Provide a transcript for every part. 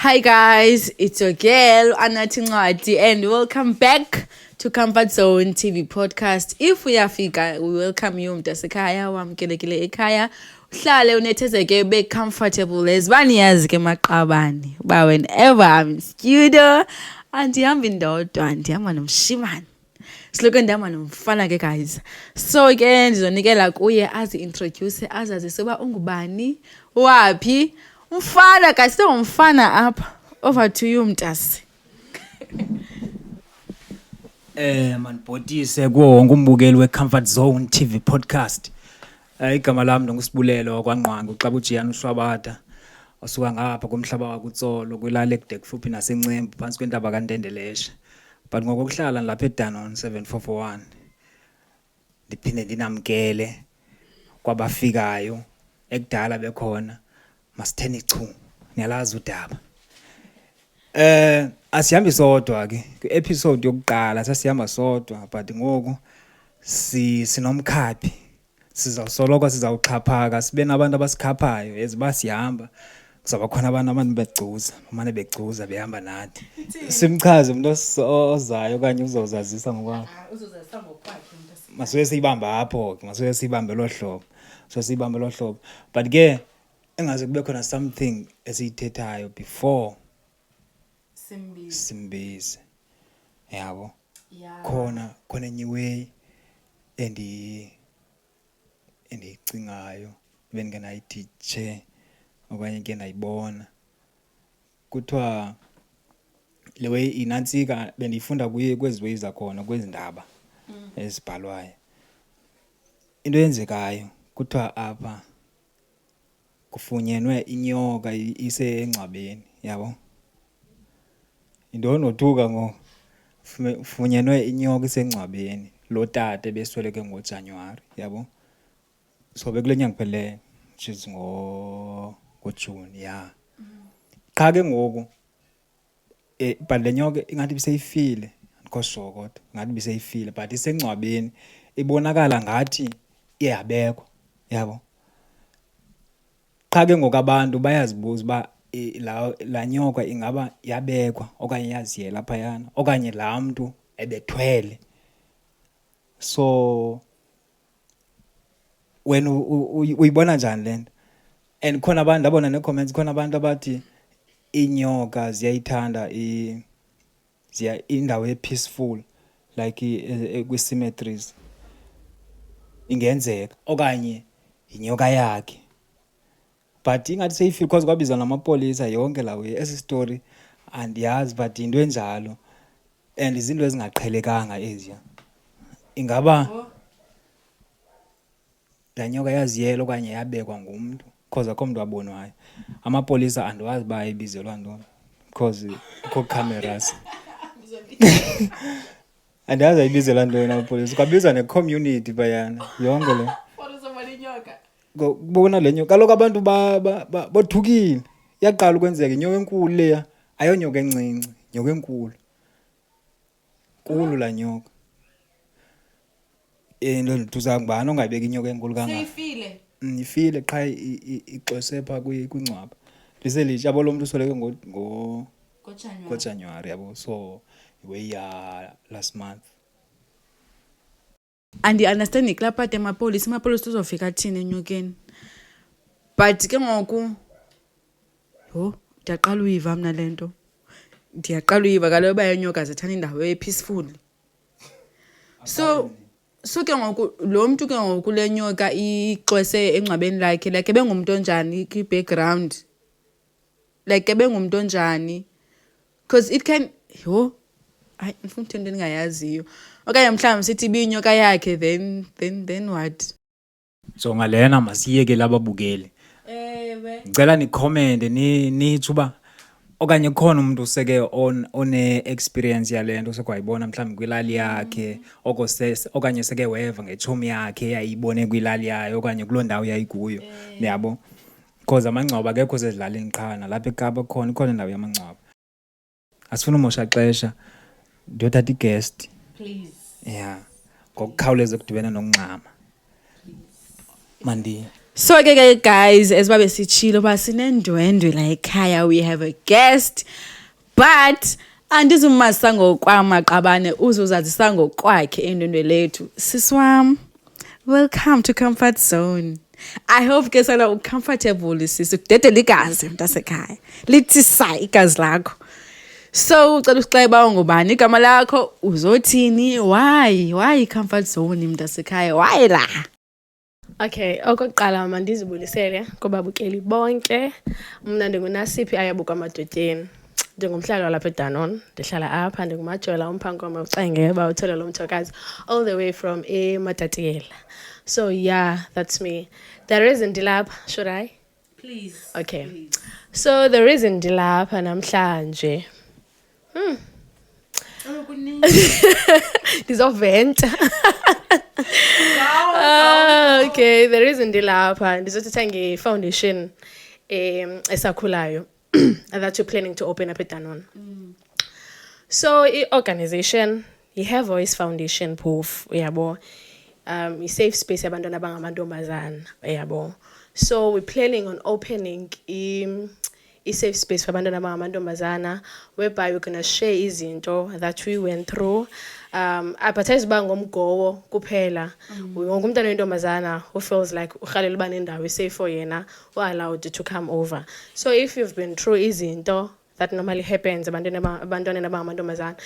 Hi guys, it's your girl Anathi Ncwadi and welcome back to Comfort Zone TV podcast. If uyafika, we welcome you mntasekhaya wamkelekile ekhaya. Uhlale unethezeke be comfortable ezibani yazi ke maqabani. Ba whenever I'm in studio andihamba indodwa ndihamba nomshimane. Siloke ndihamba nomfana ke guys. So ke ndizonikela kuye azi-introduce azazise uba ungubani, waphi. Umfana guys, umfana apha. Over to you mntasi. Manibhotise kuwo wonke umbukeli we-Comfort Zone TV podcast. Igama lami ngusibulelo kwaNqwanga uXaba uJiyani uShwabata. Osuka ngapha kumhlaba wakuTsolo kwilale ekude kufuphi naseNcembu phansi kwentaba kaNtendeleshe. But ngokuhlala lapha eDanon 7441. Ndiphinde ndinamkele kwabafikayo ekudala bekhona. Masitheni chu. Niyalazi udaba. Asihambi sodwa ke ku-episode yokuqala sasihamba sodwa but ngoku sinomkhaphi sizawusoloko sizawuxhaphaka sibe nabantu abasikhaphayo eziba sihamba kuzaba khona abantu begcuza umane begcuza behamba nathi simchaze umuntu ozayo okanye uzozazisa ngokwakhe Uzozazisa ngokwakhe mntasi. masuke siyibamba apho ke masuke siyibambe lo hlobo so siyibambe lo hlobo but ke engaze kube khona something esiyithethayo before Simbize yabo khona enye way endiyicingayo bengenayithi che okanye ke ndayibona kuthiwa le way inantsika bendiyifunda kuye kwezi ways zakhona kwezi ndaba ezibhalwayo into eyenzekayo kuthiwa apha kufunyenwe inyoka ise engcwabeni yabo Indona othuka ngo funyenwe inyoka isengcwabeni lo tate besweleke ngoJanuary yabo so bekule nyanga phele which is ngoJune ya cha ke ngoku but le nyoka ingathi biseyifile andikho kodwa ngathi biseyifile but isengcwabeni ibonakala ngathi iyabekwa yabo cha ke ngoku abantu bayazibuza ba la nyoka ingaba yabekwa okanye yaziyela phayana okanye la muntu ebethwele so when uyibona njani lento and khona abantu ndabona ne-comments khona abantu abathi inyoka ziyayithanda indawo e-peaceful like kwi-cemeteries ingenzeka okanye inyoka yakhe but ingathi seyifile because kwabiza namapolisa yonke lawo esi story andiyazi but into enjalo and izinto ezingaqhelekanga eziya ingaba la nyoka yaziyela okanye yabekwa ngumuntu because akho muntu wabonwayo amapolisa andiwazi ba ebizelwa ntoni because kho cameras andiyazi ayibizelwa ntoni amapolisa kwabiza ne-community bayana yonke le kubona le nyoka kaloku abantu bothukile iyaqala ukwenzeka inyoka enkulu leya ayonyoka encinci nyoka enkulu la nyoka into ndithusa ngubani ongayibeka inyoka enkulu kangaka Seyifile. Ifile qha ixose pha kwincwaba liselithi yabo lo muntu usoleke ngoJanuary yabo so iwe ya last month Andi-understand iklapha amapolisa uzofika thina enyokeni. But ke ngoku ndiyaqala uyiva mna lento. Ndiyaqala uyiva kaloku uba inyoka zithanda indawo e-peaceful. So ke ngoku lo muntu ke ngoku le nyoka ixwese engcwabeni lakhe like bengumuntu onjani kwi-background. Like bengumuntu onjani because it can hayi ngifuna into endingayaziyo. Okanye mhlawumbe sithi ibinyoka yakhe then what? so ngalena masiyeke lababukeli ngicela ni-comment nithi uba okanye khona umuntu useke one-experience yalento sekwayibona mhlawumbe kwilali yakhe okanye seke weva ngechomi yakhe yayibone kwilali yayo okanye kuloo ndawo yayikuyo yabo because amangcwaba akekho sezilalini qha nalapha eKapa ikhona indawo yamangcwaba asifuna umosha xesha ndiyothatha i-guest Please. yeah ngokukhawuleza ukudibana nongxama mandi So ke guys, as babe sichilo basinendwendwe la ekhaya, we have a guest, but andizumasa ngokwamaqabane uzozazisa ngokwakhe endwendwe lethu. Siswam, welcome to Comfort Zone. I hope ke sala ucomfortable sisi kudedela igazi mntasekhaya. Lithi sa igazi lakho. So ucela usixeba ngubani igama lakho, uzothini, why Comfort Zone mntasekhaya, why la? Okay, okokuqala mandizibulisele kubabukeli bonke. Mna ndinguNasiphi ayabuka amadotyeni. Ndingumhlali walapha eDanon, ndihlala apha, ndingumajola umphankoma ucenge bawuthole lo mthokazi all the way from eMatatiyela. So yeah, that's me. The reason ndilapha, should I? Please. Okay. Please. So the reason ndilapha namhlanje. Ndizoventa. Okay, the reason ndilapha ndizothetha nge-foundation esakhulayo that you're planning to open up at Danon. So i-organization i-Her Voice Foundation poof uyabo, i-safe space yabantwana abangamantombazana uyabo. So we're planning on opening i-safe space for abantwana abangamantombazana whereby we're going to share izinto that we went through. Advertise ba ngomgowo kuphela. Wonke umntana wentombazana who feels like urhalela uba nendawo safe for yena are allowed to come over. So if you've been through izinto that normally happens abantwana abangamantombazana,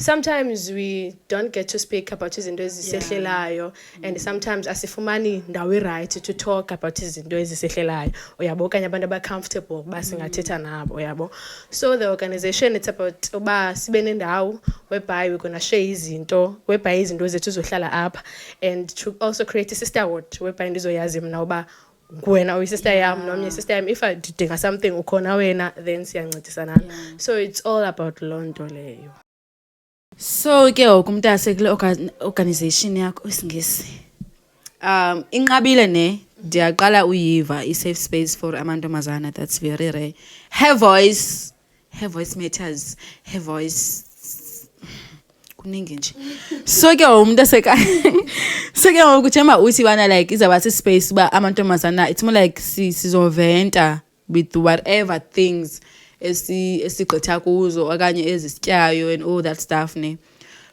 sometimes we don't get to speak about izinto ezisehlelayo, and sometimes asifumani ndawo right to talk about izinto ezisehlelayo uyabo, okanye abantu aba-comfortable basingathetha nabo uyabo. So the organization, it's about uba sibe nendawo whereby we're gonna share izinto, whereby izinto zethu zohlala apha, and to also create a sisterhood whereby ndizoyazi mna uba wena uyisister yam nomnye sister yam, if I dinga something ukhona wena, then siyancedisana. So it's all about loo nto leyo. So ke ukumntase kule organization yakho isingisi. Inqabile ne ndiyaqala uyiva i-safe space for amantombazana, that's very rare. Her voice matters. Her voice kuningi nje. So ke umuntu asekhaya. So ke ngokuthemba uthi bana like izaba space ba amantombazana, it's more like sizoventa with whatever things esigqitha kuzo okanye ezisityayo and all that stuff ne.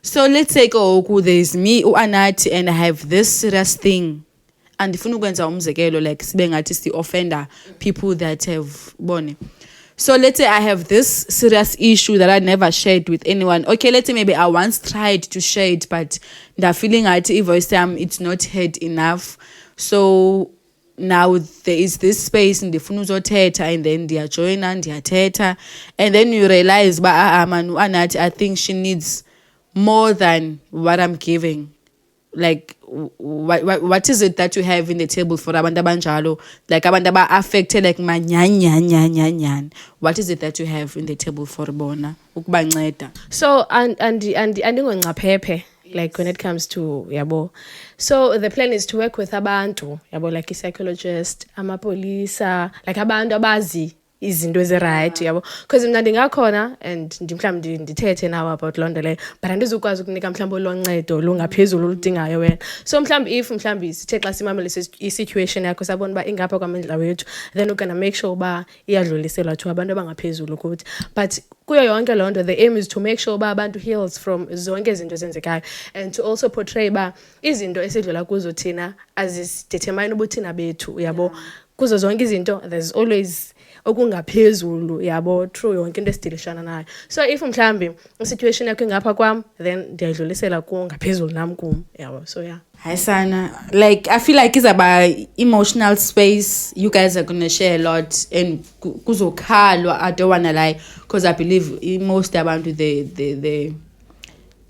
So let's say there's me uAnathi and I have this serious thing and ndifuna ukwenza umzekelo like sibe ngathi si-offender people that have bone. So let's say I have this serious issue that I never shared with anyone. Okay, let's say maybe I once tried to share it, but the feeling ngathi ivoice yam it's not heard enough. So now there is this space in the funuzoteta, and then they are join and they are teta, and then you realize I think she needs more than what I'm giving. Like what is it that you have in the table for abantu abanjalo, like abantu aba affected like manyanyanyanyanyan, what is it that you have in the table for bona ukubanceda? So and andingongcaphephe, like when it comes to yabo. So the plan is to work with abantu yabo, like a psychologist, amapolisa, like abantu abazi izinto ezi-right yabo, because mna ndingakhona and mhlawumbi ndithethe nawe about loo nto leyo, but andizukwazi ukunika mhlawumbi loncedo lungaphezulu oludingayo wena. So mhlawumbi sithe xa simamele i-situation yakho sabona uba ingapha kwamandla wethu, then we're gonna make sure uba iyadluliselwa to abantu abangaphezulu kuthi. But kuyo yonke loo nto, the aim is to make sure uba abantu heals from zonke izinto ezenzekayo, and to also portray uba izinto esidlula kuzo thina azidetermine ubuthina bethu uyabo. Kuzo zonke izinto there's always okungaphezulu yabo, through yonke into esidilishana nayo. So if mhlambi situation yakho ingapha kwam, then ndiyadlulisela ku ngaphezulu nam kum yabo. So yeah. Hi Sana, like I feel like it's about emotional space. You guys are gonna share a lot, and kuzokhalwa, I don't wanna lie, because I believe most abantu the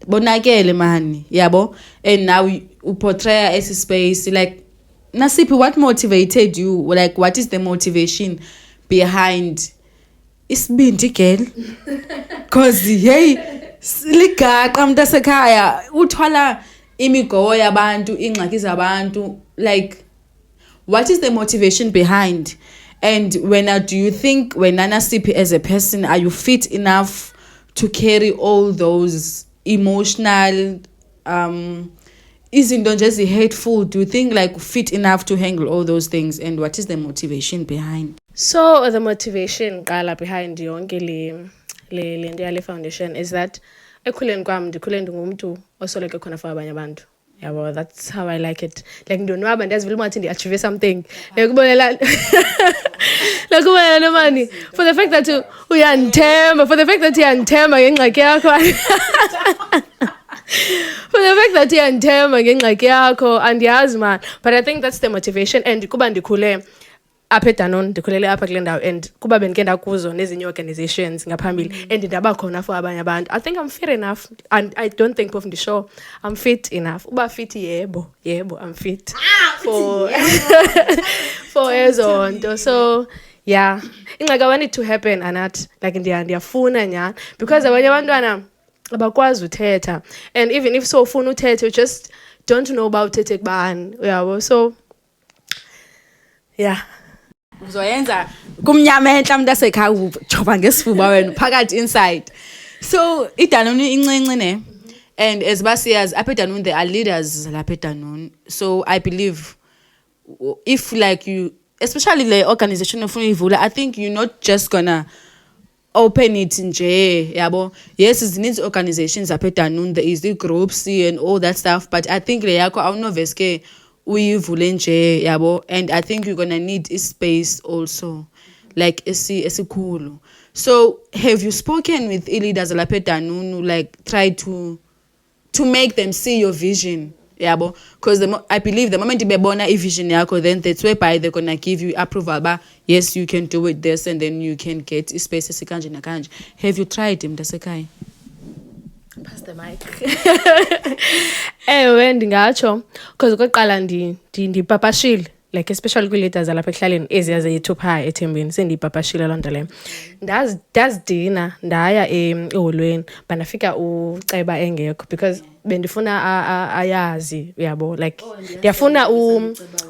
bonakele mani yabo, and now you portray as a space like Nasiphi, what motivated you? Like what is the motivation behind isibindi girl? Cause hey ligaqa mntasekhaya uthwala imigowo yabantu, ingxaki zabantu, like what is the motivation behind? And do you think when Nasiphi as a person, are you fit enough to carry all those emotional izinto nje ezi-hateful, do you think like fit enough to handle all those things, and what is the motivation behind? So the motivation qala behind yonke le nto yale foundation is that ekhuleni kwam ndikhule ndingumntu osoloko khona for abanye abantu. Yeah, well, that's how I like it. Like ndonwaba ndiyazivile umathi ndi-achieve something. Like ubonela like ubonela nomani for the fact that uyandithemba, for the fact that uyandithemba ngengxaki yakho. For the fact that uyandithemba ngengxaki yakho, andiyazi man. But I think that's the motivation, and kuba ndikhule apha eDanone, ndikhulele apha kule ndawo, and kuba bendike ndakuzo nezinye organizations ngaphambili, and ndaba khona for abanye abantu. I think I'm fit enough, and I don't think of sure I'm fit enough. Uba fit yebo, I'm fit for for ezo nto. So yeah, ingxaki I want it to happen anathi, like ndiyafuna nyana, because abanye abantwana abakwazi uthetha, and even if so ufuna uthetha, you just don't know about uthethe kubani, uyabo. So yeah, uzoyenza kumnyama enhla umuntu asekhaya ujoba ngesifuba wena phakathi inside. So iDanone incinci ne, and as basiyazi apha eDanone there are leaders lapha eDanone. So I believe if like you, especially the organization ofuna ivula, I think you're not just gonna open it nje, yabo. Yes, it needs organizations apha eDanone, there is the groups and all that stuff, but I think le yakho awunoveske uyivule nje, yabo. And I think you're gonna need a space also, like esikhulu. So have you spoken with leaders lapha eDanone, like try to make them see your vision, yabo? Because I believe the moment bebona vision yakho, then that's whereby they're gonna give you approval ba yes you can do it this, and then you can get a space esikanje nakanje. Have you tried mntasekhaya? Pass the mic. Ewe ndingatsho, because okokuqala ndipapashile, like especially kwi-leaders alapha ekuhlaleni eziya zeyithupha eThembeni, sendiyipapashile loo nto leyo. Ndazidina ndaya eholweni, bandafika uceba engekho, because bendifuna ayazi, uyabo. Like ndiyafuna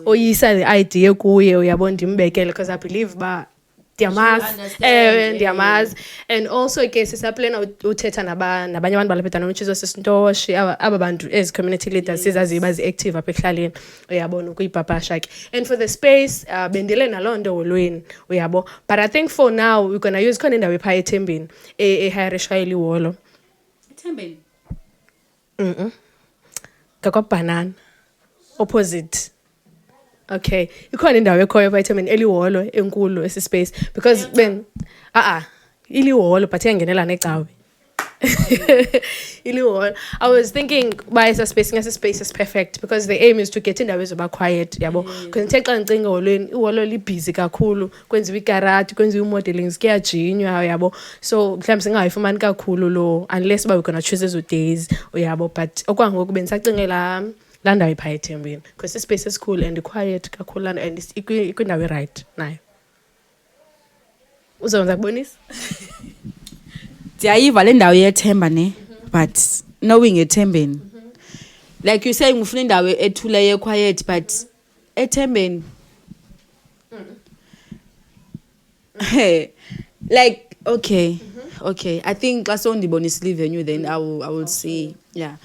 uyisa the idea kuye, uyabo, ndimbekele, because I believe ba ndiyamazi. And also ke sisaplana uthetha nabanye abantu balapha eDanone, uchizo sesintoshi, aba bantu as community leaders sizazi bazi-active apha ekuhlaleni, uyabona, ukuyipapasha ke. And for the space bendile naloo nto holweni, uyabo. But I think for now we're gonna use khona indawo epha eThembeni ehayirishwa eliwolo eThembeni. NgakwaBanana opposite. Okay, ikhona indawo ekhoyo vitamin eliwolo enkulu esispace, because iliwolo but iyangenela necawe. Iliwolo. I was thinking by a space is perfect, because the aim is to get indawo ezoba quiet, yabo. Because xa ndicinga holweni, iwolo libusy kakhulu, kwenziwa ikarati, kwenziwa modelings, kuyajinywa, yabo. So mhlawumbe singayifumani kakhulu lo, unless we're gonna choose ezo days, yabo. But okwangoku bendisacingela landa ipha eThembeni, because the space is cool and quiet kakhulu, and ikwindawo right nayo. Uzonza kubonisa? Ndiyayiva le ndawo yeThemba ne, but knowing eThembeni, like you saying ufuna indawo ethule quiet, but eThembeni like okay, I think xa sondibonisa venue, then I will see. Yeah.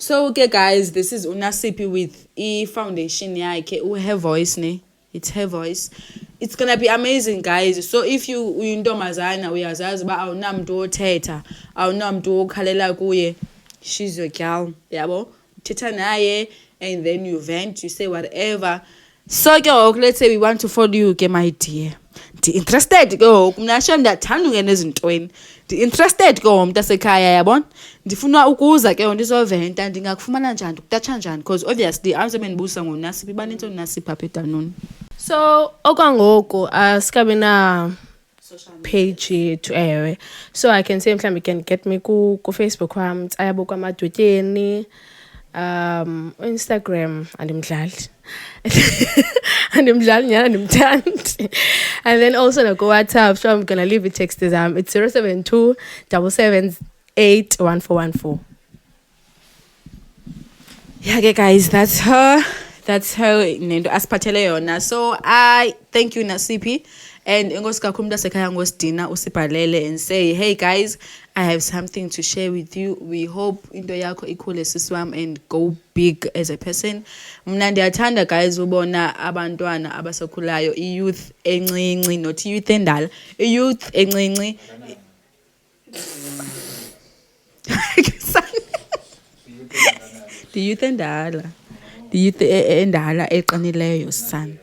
So okay guys, this is uNasiphi with foundation yakhe, her voice ne, it's her voice. It's gonna be amazing guys. So if you uyintombazana uyazazi ba awunamntu othetha, awunamntu okhalela kuye, she's your girl, yabo. Uthetha naye and then you vent, you say whatever. So ke let's say we want to follow you ke my dear. Interested ke mna sho ndiyathanda ungena ezintweni. Interested ke mntasekhaya, yabona. Ndifuna ukuza ke ndizoventa, ndingakufumana njani, ukutatsha njani, because obviously awuzobe ndibusa ngoNasiphi, banintsi uNasiphi apha eDanone. So okwangoku asikabe na page yethu ewe. So I can say mhlawumbe you can get me ku Facebook wam, Tsayabo kwaMadotyeni, Instagram andimdlali. Andimdlali nyana ndimthandi. And then also na WhatsApp, so I'm gonna leave a text it's 072 778 1414. Yeah, okay guys, that's her. That's how nento asiphathele yona. So I thank you Nasiphi, and enkosi kakhulu umuntu asekhaya ngosidina usibhalele and say, hey guys, I have something to share with you. We hope into yakho ikhule sisi wami and go big as a person. Mna ndiyathanda guys ubona abantwana abasakhulayo, i-youth encinci, not youth endala, i-youth encinci. The youth endala. The youth endala eqinileyo son.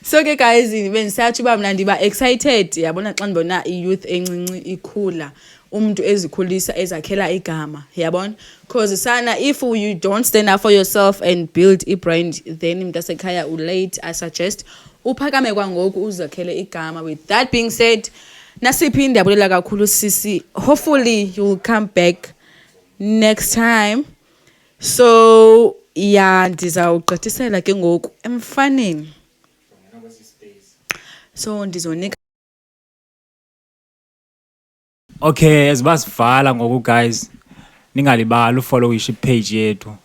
So ke guys, bengisathi uba mina ndiba excited yabona xa ndibona i-youth encinci ikhula, umuntu ezikhulisa ezakhela igama, yabona, because sana if you don't stand up for yourself and build a brand, then mntasekhaya ulate. I suggest uphakame kwangoku uzakhele igama. With that being said, Nasiphi ndiyabulela kakhulu sisi, hopefully you'll come back next time. So yeah, ndizawugqithisela ke ngoku emfaneni. So ndizonika. Okay, asibasivala ngoku guys, ningalibali ufollowish page yethu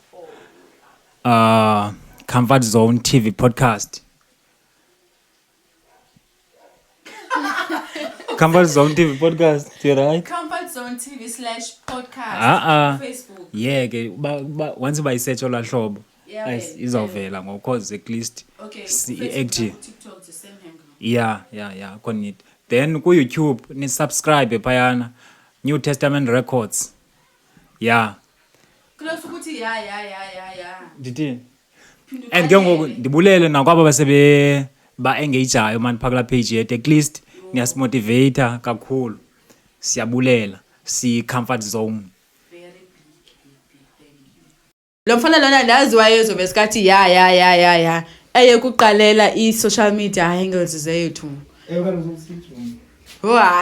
Comfort Zone TV podcast. Comfort Zone TV podcast, you right? Comfort Zone TV /podcast Facebook. Yeah ke once by search ola hlobo izawuvela ngo cause at least active. TikTok the same handle. Yeah konit. Then ku YouTube ni subscribe phayana New Testament Records. Yeah. Close ukuthi ya. Ndithi. And ke ngoku ndibulele nakwaba basebe ba engageayo man phakala page yethu, at least niyasimotivate kakhulu. Siyabulela si Comfort Zone. Lo mfana lona ndaziwayo ezobe sikathi ya kuqalela i-social media handles zethu.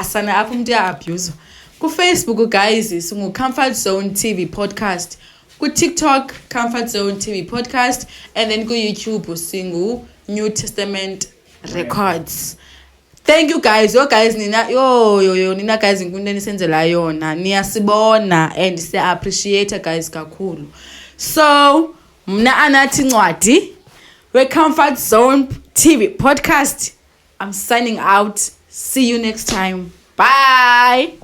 Sana apho umuntu ya-abuse. Ku Facebook guys singu Comfort Zone TV podcast. Ku TikTok Comfort Zone TV podcast, and then ku YouTube singu New Testament Records. Thank you guys. Yo guys nina nina guys nkunde nisenzela yona. Niyasibona and siya appreciate guys kakhulu. So mna anathi ncwadi we Comfort Zone TV podcast. I'm signing out. See you next time. Bye.